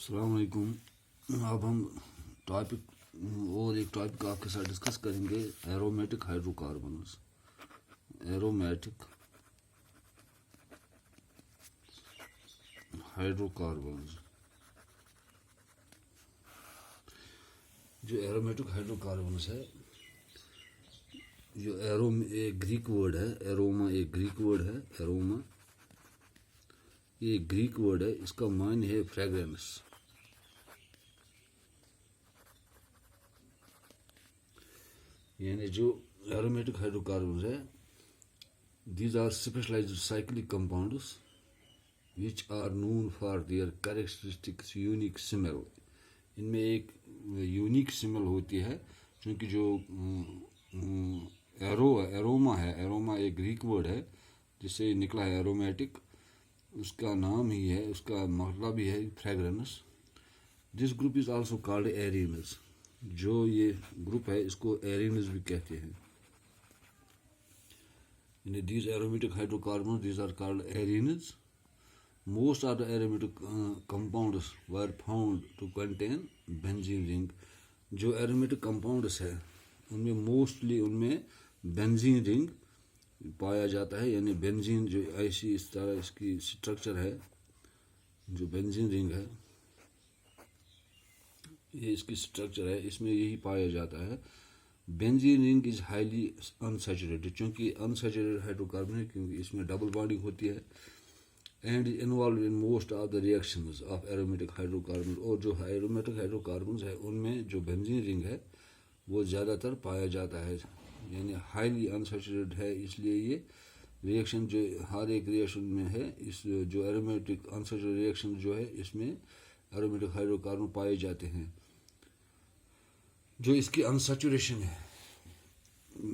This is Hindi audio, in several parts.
अस्सलाम वालेकुम। अब हम टॉपिक और एक टॉपिक आपके साथ डिस्कस करेंगे एरोमेटिक हाइड्रोकार्बन्स। एरोमेटिक हाइड्रोकार्बन्स जो एरोमेटिक हाइड्रोकार्बन्स है, जो एक ग्रीक वर्ड है, एरोमा एक ग्रीक वर्ड है। एरोमा ये ग्रीक वर्ड है, इसका मायने है फ्रेग्रेंस। यानी जो एरोमेटिक हाइड्रोकार्बन्स है, these are specialized cyclic compounds which are known for their characteristics unique smell। इनमें एक यूनिक स्मेल होती है, क्योंकि जो एरोमा है, एरोमा एक ग्रीक वर्ड है जिससे निकला है एरोमेटिक, उसका नाम ही है, उसका मतलब ही है fragrance. This group is also called Arrhenius. जो ये ग्रुप है इसको एरिनस भी कहते हैं। These aromatic hydrocarbons, these are called arenes. Most of the aromatic compounds were found to contain benzene ring। जो aromatic compounds है उनमें मोस्टली उनमें बेंजीन रिंग पाया जाता है। यानी बेंजीन जो ऐसी इस तरह इसकी स्ट्रक्चर है, जो बेंजीन रिंग है ये इसकी स्ट्रक्चर है, इसमें यही पाया जाता है। Benzene ring is highly unsaturated, क्योंकि अनसैचुरेटेड हाइड्रोकार्बन है, क्योंकि इसमें डबल बॉन्डिंग होती है। And involve in most of the reactions of aromatic hydrocarbon. और जो एरोमेटिक हाइड्रोकार्बन है उनमें जो बेंजीन रिंग है वो ज़्यादातर पाया जाता है। यानी हाईली अनसैचुरेटेड है, इसलिए ये रिएक्शन जो हर एक रिएक्शन में है, इस जो एरोमेटिक अनसैचुरेटेड रिएक्शन जो है इसमें एरोमेटिक हाइड्रोकार्बन पाए जाते हैं। जो इसकी अनसैचुरेशन है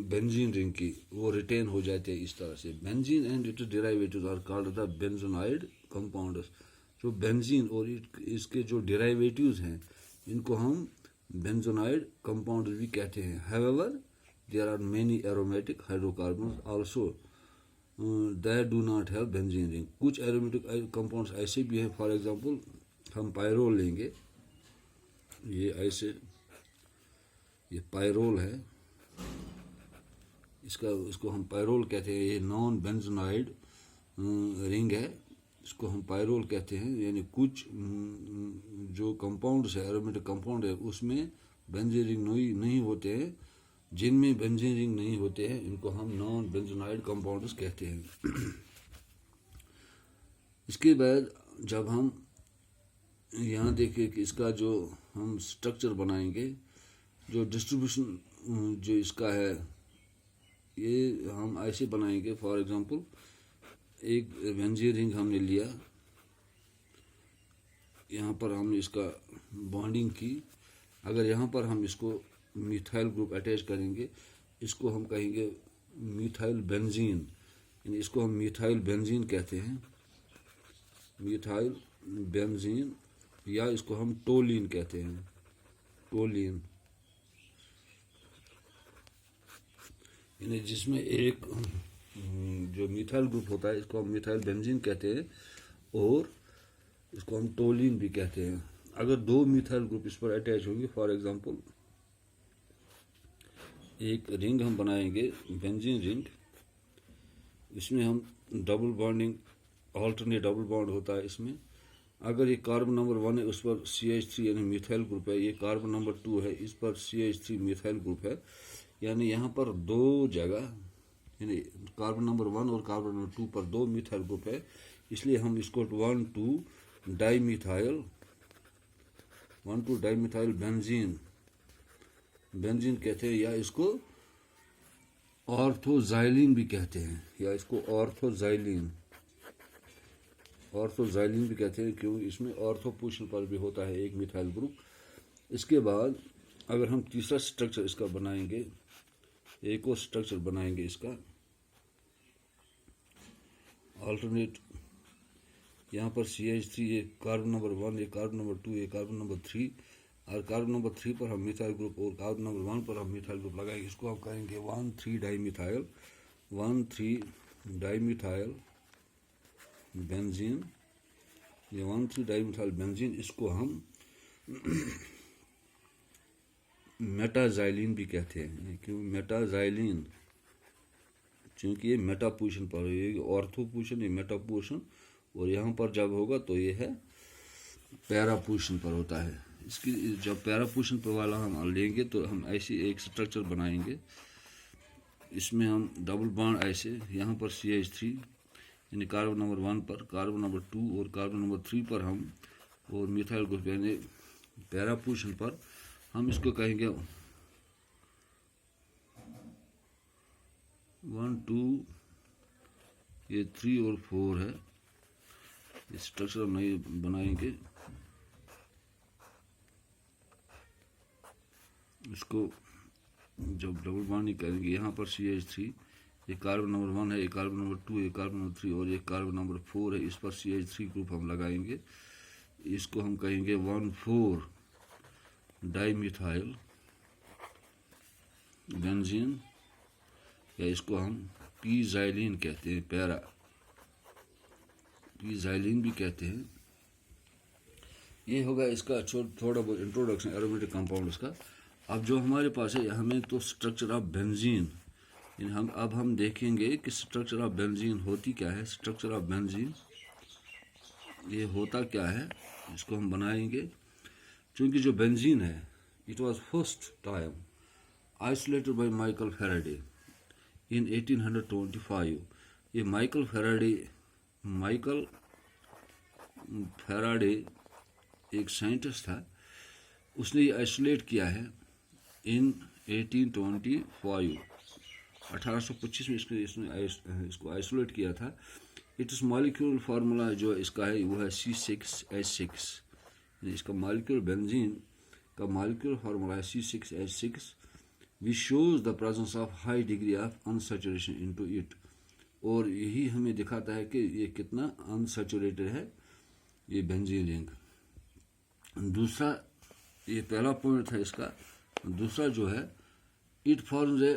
बेंजीन रिंग की, वो रिटेन हो जाते हैं इस तरह से। Benzene and its derivatives are called the benzenoid compounds. जो बेंजीन और इसके जो डेरिवेटिव्स हैं इनको हम बेंजोनाइड कंपाउंड्स भी कहते हैं। However there are many aromatic hydrocarbons also that do not have benzene ring. कुछ एरोमेटिक कंपाउंड्स ऐसे भी हैं, फॉर एग्जांपल हम पायरोल लेंगे, ये ऐसे ये पायरोल है, इसको हम पायरोल कहते हैं। ये नॉन बेंजोनाइड रिंग है, इसको हम पायरोल कहते हैं। यानी कुछ जो कंपाउंड्स है, एरोमेटिक कंपाउंड है, उसमें बेंजीन रिंग नहीं होते हैं। जिनमें बेंजीन रिंग नहीं होते हैं इनको हम नॉन बेंजोनाइड कंपाउंड्स कहते हैं। इसके बाद जब हम यहाँ देखें कि इसका जो हम स्ट्रक्चर बनाएंगे, जो डिस्ट्रीब्यूशन जो इसका है ये हम ऐसे बनाएंगे। फॉर एग्जांपल एक बेंजीन रिंग हमने लिया, यहाँ पर हमने इसका बॉन्डिंग की। अगर यहाँ पर हम इसको मिथाइल ग्रुप अटैच करेंगे, इसको हम कहेंगे मिथाइल बेंजीन। यानी इसको हम मिथाइल बेंजीन कहते हैं, मिथाइल बेंजीन, या इसको हम टोलिन कहते हैं, टोलिन। यानी जिसमें एक जो मिथाइल ग्रुप होता है इसको हम मिथाइल बेंजीन कहते हैं और इसको हम टोलिन भी कहते हैं। अगर दो मिथाइल ग्रुप इस पर अटैच होंगे, फॉर एग्जांपल एक रिंग हम बनाएंगे बेंजीन रिंग, इसमें हम double bonding, alternate double bond होता है इसमें। अगर ये कार्बन नंबर 1 है उस पर CH3 यानी मिथाइल ग्रुप है, ये कार्बन नंबर 2 है इस पर CH3 मिथाइल ग्रुप है। यानी यहाँ पर दो जगह, यानी कार्बन नंबर 1 और कार्बन नंबर 2 पर दो मिथाइल ग्रुप है, इसलिए हम इसको 1,2 डाइमिथाइल बेंजीन कहते हैं, या इसको ऑर्थोजाइलिन भी कहते हैं, या इसको ऑर्थोजाइलिन भी कहते हैं, क्योंकि इसमें ऑर्थो पोजीशन पर भी होता है एक मिथाइल ग्रुप। इसके बाद अगर हम तीसरा स्ट्रक्चर इसका बनाएंगे, एक और स्ट्रक्चर बनाएंगे इसका अल्टरनेट, यहाँ पर CH3, ये कार्बन नंबर 1, ये कार्बन नंबर 2, ये कार्बन नंबर 3, और कार्बन नंबर 3 पर हम मिथाइल ग्रुप और कार्बन नंबर 1 पर हम मिथाइल ग्रुप लगाएंगे। इसको हम कहेंगे 1,3 डाइमिथाइल बेंजीन। ये 1,3 डाइमिथाइल बेंजीन, इसको हम मेटाजाइलिन भी कहते हैं। क्यों मेटाजाइलिन? क्योंकि ये मेटा पोजीशन पर है, ये ऑर्थो पोजीशन, ये मेटा पोजीशन, और यहाँ पर जब होगा तो ये है पैरा पोजीशन पर होता है। इसकी जब पैरा पोजीशन पर वाला हम लेंगे तो हम ऐसी एक स्ट्रक्चर बनाएंगे। इसमें हम डबल बॉन्ड ऐसे, यहाँ पर CH3 यानी कार्बन नंबर 1 पर, कार्बन नंबर 2 और कार्बन नंबर 3 पर हम, और मिथाइल ग्रुप यानी पैरा पोजीशन पर हम इसको कहेंगे 1 2, ये 3 और 4 है। इस स्ट्रक्चर हम नहीं बनाएंगे, इसको जब डबल बॉन्डिंग करेंगे, यहाँ पर CH3, ये कार्बन नंबर 1 है, ये कार्बन नंबर 2, ये कार्बन नंबर 3 और ये कार्बन नंबर 4 है, इस पर CH3 ग्रुप हम लगाएंगे। इसको हम कहेंगे 1,4 डाइमिथाइल बेंजीन, या इसको हम पीजाइलिन कहते हैं, पैरा पीजाइलिन भी कहते हैं। ये होगा इसका थोड़ा बहुत इंट्रोडक्शन एरोमेटिक कंपाउंड्स का। अब जो हमारे पास है, हमें तो स्ट्रक्चर ऑफ बेंजीन, अब हम देखेंगे कि स्ट्रक्चर ऑफ बेंजीन होती क्या है। स्ट्रक्चर ऑफ बेंजीन ये होता क्या है, इसको हम बनाएंगे। क्योंकि जो बेंजीन है, it was first time isolated by Michael Faraday in 1825। ये माइकल फैराडे एक साइंटिस्ट था, उसने ये आइसोलेट किया है इन 1825, 1825 में इसने इसको आइसोलेट किया था। इट्स मॉलिक्यूलर फार्मूला जो इसका है वो है C6H6। इसका मॉलिक्यूलर बेंजीन का मॉलिक्यूलर फार्मूला है C6H6, which shows the presence of high degree of unsaturation into it. और यही हमें दिखाता है कि ये कितना अनसैचुरेटेड है ये बेंजीन रिंग। दूसरा, ये पहला पॉइंट था इसका। दूसरा जो है, it forms a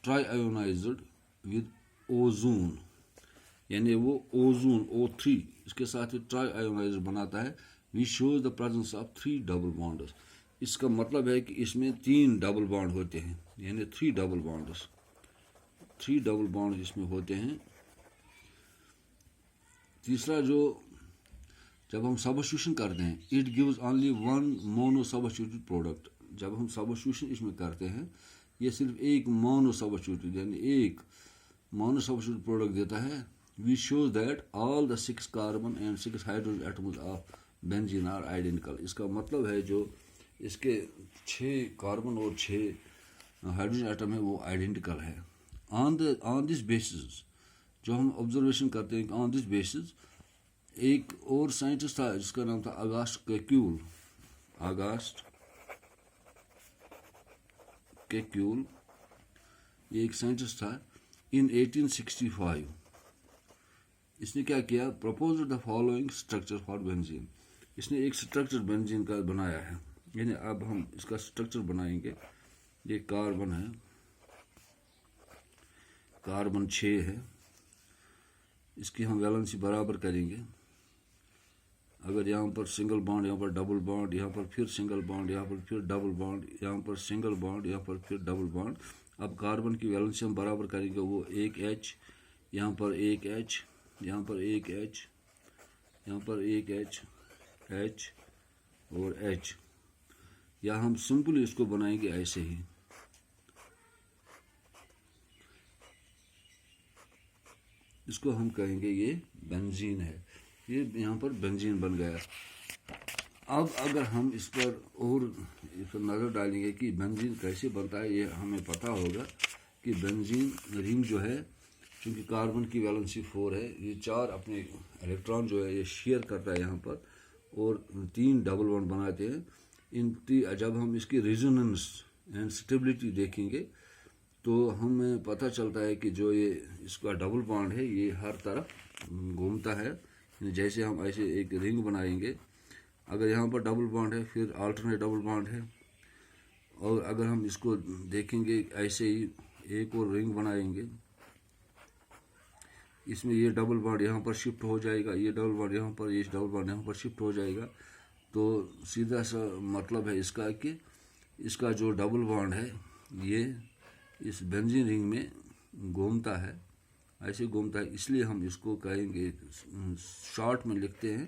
try ionised with ozone, यानी वो ओजोन O3 इसके साथ ट्राई आयोनाइज्ड बनाता है। We shows the presence of 3 double bonds. इसका मतलब है कि इसमें 3 डबल बॉन्ड होते हैं, यानी 3 डबल बॉन्ड्स, 3 डबल बॉन्ड इसमें होते हैं। तीसरा, जो जब हम सबस्टिट्यूशन करते हैं, it gives only 1 mono substituted product. जब हम सबस्टिट्यूशन इसमें करते हैं, ये सिर्फ एक मोनो सबस्टिट्यूटेड यानी एक मोनो सबस्टिट्यूटेड प्रोडक्ट देता है। We shows that all the 6 carbon and 6 hydrogen atoms of benzene are identical. इसका मतलब है जो इसके 6 कार्बन और 6 हाइड्रोजन एटम है वो आइडेंटिकल है। ऑन दिस बेसिस जो हम ऑब्जर्वेशन करते हैं, ऑन दिस बेसिस एक और साइंटिस्ट था जिसका नाम था अगास्ट केक्यूल। ये एक साइंटिस्ट था इन 1865। इसने क्या किया, propose the following structure for benzene. इसने एक स्ट्रक्चर बेंजीन का बनाया है, यानी अब हम इसका स्ट्रक्चर बनाएंगे। ये कार्बन है, कार्बन 6 है, इसकी हम वैलेंसी बराबर करेंगे। अगर यहाँ पर सिंगल बॉन्ड, यहाँ पर डबल बॉन्ड, यहाँ पर फिर सिंगल बॉन्ड, यहाँ पर फिर डबल बॉन्ड, यहाँ पर सिंगल बॉन्ड, यहाँ पर फिर डबल बॉन्ड। अब कार्बन की वैलेंसी हम बराबर करेंगे, वो 1 H, यहाँ पर 1 H, यहाँ पर 1 H, यहाँ पर 1 H, H और H। या हम सिंपली इसको बनाएंगे ऐसे ही। इसको हम कहेंगे ये बेंजीन है। ये यहाँ पर बेंजीन बन गया। अब अगर हम इस पर और नज़र डालेंगे कि बेंजीन कैसे बनता है, ये हमें पता होगा कि बेंजीन रिंग जो है, चूँकि कार्बन की वैलेंसी 4 है, ये 4 अपने इलेक्ट्रॉन जो है ये शेयर करता है यहाँ पर और 3 डबल बॉन्ड बनाते हैं। जब हम इसकी रेजोनेंस एंड स्टेबिलिटी देखेंगे तो हमें पता चलता है कि जो ये इसका डबल बॉन्ड है ये हर तरफ घूमता है। जैसे हम ऐसे एक रिंग बनाएंगे, अगर यहाँ पर डबल बॉन्ड है, फिर अल्टरनेट डबल बॉन्ड है, और अगर हम इसको देखेंगे ऐसे ही एक और रिंग बनाएंगे, इसमें ये डबल बॉन्ड यहाँ पर शिफ्ट हो जाएगा, ये डबल बॉन्ड यहाँ पर, ये डबल बॉन्ड यहाँ पर शिफ्ट हो जाएगा। तो सीधा सा मतलब है इसका कि इसका जो डबल बॉन्ड है ये इस बेंजीन रिंग में घूमता है, ऐसे घूमता है, इसलिए हम इसको कहेंगे, शॉर्ट में लिखते हैं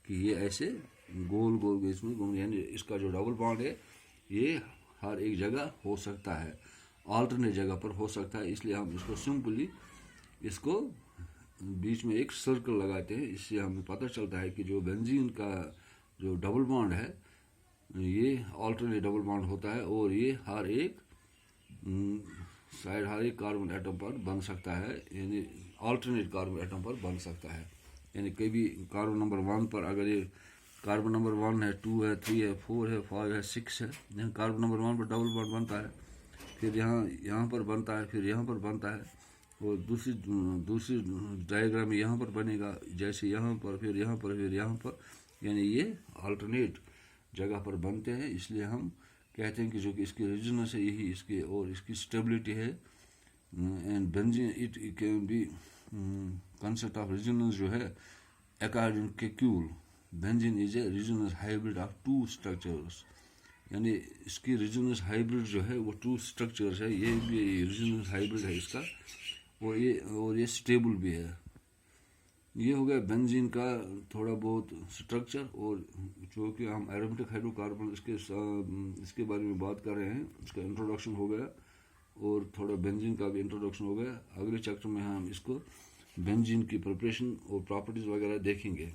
कि ये ऐसे गोल गोल इसमें घूम, यानी इसका जो डबल बॉन्ड है ये हर एक जगह हो सकता है, अल्टरनेट जगह पर हो सकता है, इसलिए हम इसको सिंपली इसको बीच में एक सर्कल लगाते हैं। इससे हमें पता चलता है कि जो बेंजीन का जो डबल बॉन्ड है ये अल्टरनेट डबल बॉन्ड होता है और ये हर एक साइड हर एक कार्बन एटम पर बन सकता है, यानी अल्टरनेट कार्बन एटम पर बन सकता है। यानी कभी कार्बन नंबर 1 पर अगर ये कार्बन नंबर 1 है, 2 है, 3 है, 4 है, 5 है, 6 है, यहाँ कार्बन नंबर 1 पर डबल बॉन्ड बनता है, फिर यहाँ पर बनता है, फिर यहाँ पर बनता है, और दूसरी डायग्राम में यहाँ पर बनेगा, जैसे यहाँ पर, फिर यहाँ पर, फिर यहाँ पर, यानी ये अल्टरनेट जगह पर बनते हैं। इसलिए हम कहते हैं कि जो कि इसकी रेजोनेंस है यही इसके और इसकी स्टेबिलिटी है। And benzene it can be concept of resonance जो है according Kekule, benzene is a resonance hybrid of two structures, यानी इसकी रेजोनेंस हाइब्रिड जो है वो टू स्ट्रक्चर्स है, ये भी रेजोनेंस हाइब्रिड है इसका, और ये स्टेबल भी है। ये हो गया बेंजीन का थोड़ा बहुत स्ट्रक्चर, और जो कि हम एरोमेटिक हाइड्रोकार्बन इसके बारे में बात कर रहे हैं, उसका इंट्रोडक्शन हो गया और थोड़ा बेंजीन का भी इंट्रोडक्शन हो गया। अगले चैप्टर में हम इसको बेंजीन की प्रिपरेशन और प्रॉपर्टीज़ वगैरह देखेंगे।